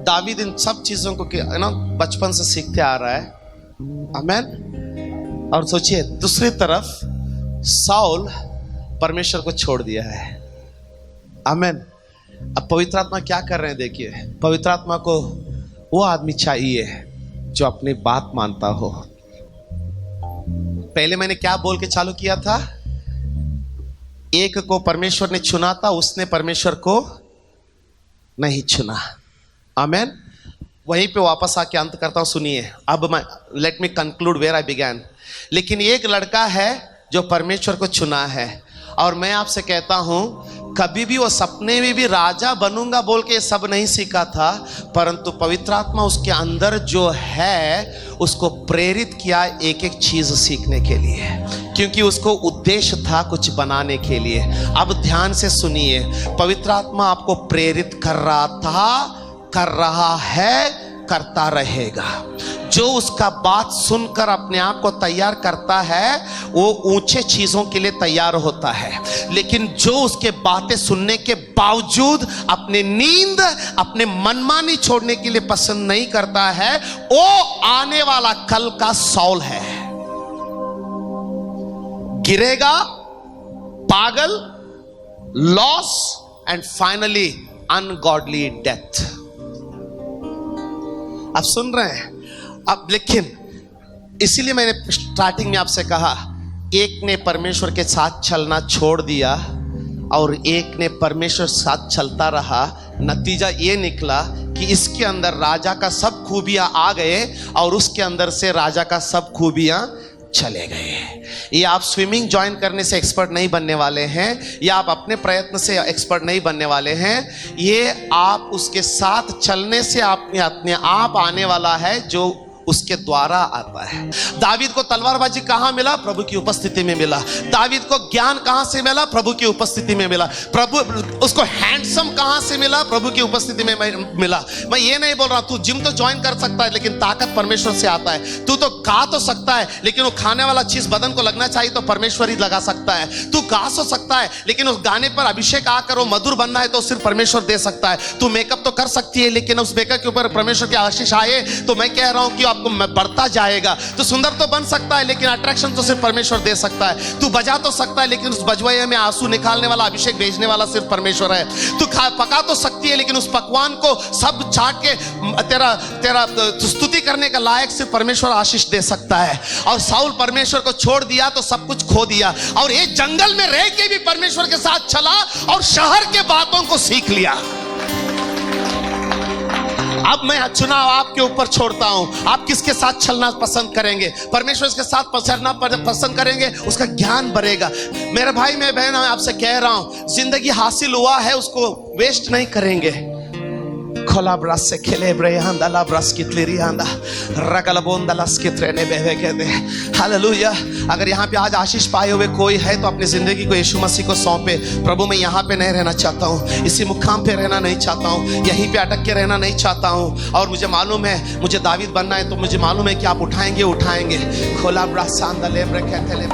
A: दावीद इन सब चीजों को बचपन से सीखते आ रहा है, आमेन। और सोचिए दूसरी तरफ साउल परमेश्वर को छोड़ दिया है, आमेन। अब पवित्र आत्मा क्या कर रहे हैं देखिए। पवित्र आत्मा को वो आदमी चाहिए जो अपनी बात मानता हो। पहले मैंने क्या बोल के चालू किया था? एक को परमेश्वर ने चुना था, उसने परमेश्वर को नहीं चुना, आमेन। वहीं पे वापस आके अंत करता हूं, सुनिए। अब मैं let me conclude where I began. लेकिन एक लड़का है जो परमेश्वर को चुना है, और मैं आपसे कहता हूं कभी भी वो सपने में भी राजा बनूंगा बोल के सब नहीं सीखा था, परंतु पवित्र आत्मा उसके अंदर जो है उसको प्रेरित किया एक एक चीज सीखने के लिए, क्योंकि उसको उद्देश्य था कुछ बनाने के लिए। अब ध्यान से सुनिए, पवित्र आत्मा आपको प्रेरित कर रहा था, कर रहा है, करता रहेगा। जो उसका बात सुनकर अपने आप को तैयार करता है वो ऊंचे चीजों के लिए तैयार होता है। लेकिन जो उसके बातें सुनने के बावजूद अपने नींद, अपने मनमानी छोड़ने के लिए पसंद नहीं करता है, वो आने वाला कल का साउल है। गिरेगा, पागल, loss and finally ungodly death. आप सुन रहे हैं? अब लेकिन इसीलिए मैंने स्टार्टिंग में आपसे कहा, एक ने परमेश्वर के साथ चलना छोड़ दिया और एक ने परमेश्वर साथ चलता रहा। नतीजा ये निकला कि इसके अंदर राजा का सब खूबियां आ गए और उसके अंदर से राजा का सब खूबियां चले गए। ये आप स्विमिंग ज्वाइन करने से एक्सपर्ट नहीं बनने वाले हैं, या आप अपने प्रयत्न से एक्सपर्ट नहीं बनने वाले हैं। ये आप उसके साथ चलने से अपने आप आने वाला है जो उसके द्वारा आता है। दावीद को तलवारबाजी कहां मिला? प्रभु की उपस्थिति में मिला। दावीद को ज्ञान कहां से मिला? प्रभु की उपस्थिति में मिला। प्रभु उसको हैंडसम कहां से मिला? प्रभु की उपस्थिति में मिला। मैं ये नहीं बोल रहा तू जिम तो ज्वाइन कर सकता है लेकिन ताकत परमेश्वर से आता है। तू तो गा तो सकता है लेकिन वो खाने वाला चीज बदन को लगना चाहिए तो परमेश्वर ही लगा सकता है। तू गा तो सकता है लेकिन उस गाने पर अभिषेक आकर वो मधुर बनना है तो सिर्फ परमेश्वर दे सकता है। तू मेकअप तो कर सकती है लेकिन उस मेकअप के ऊपर परमेश्वर की आशीष आए तो मैं कह रहा हूं कि आपको बढ़ता जाएगा। तो सुंदर तो बन सकता है लेकिन अट्रैक्शन तो सिर्फ परमेश्वर दे सकता है। तू बजा तो सकता है लेकिन उस बजवाए में आंसू निकालने वाला, अभिषेक भेजने वाला सिर्फ परमेश्वर है। तू पका तो सकती है लेकिन उस पकवान को सब चाट के तेरा स्तुति करने का लायक सिर्फ परमेश्वर आशीष दे सकता है। और साउल परमेश्वर को छोड़ दिया तो सब कुछ खो दिया, और ये जंगल में रह के भी परमेश्वर के साथ चला और शहर के बातों को सीख लिया। अब मैं चुनाव आपके ऊपर छोड़ता हूं, आप किसके साथ चलना पसंद करेंगे? परमेश्वर के साथ चलना पसंद करेंगे, उसका ज्ञान बढ़ेगा। मेरे भाई मेरे बहन, मैं आपसे कह रहा हूं जिंदगी हासिल हुआ है उसको वेस्ट नहीं करेंगे। खोला ब्रस से खेले ब्रेहांदा ला ब्रस की त्लेरियांदा रगला बोंदा लस की त्रेने बेवे कहते हैं। हालेलुया। अगर यहाँ पे आज आशीष पाए हुए कोई है तो अपनी जिंदगी को यीशु मसीह को सौंपे। प्रभु मैं यहाँ पे नहीं रहना चाहता हूँ, इसी मुकाम पे रहना नहीं चाहता हूँ, यहीं पे अटक के रहना नहीं चाहता हूँ। और मुझे मालूम है मुझे दावीद बनना है तो मुझे मालूम है कि आप उठाएंगे। खोला ब्रस सांदा ले ब्रे कहते ले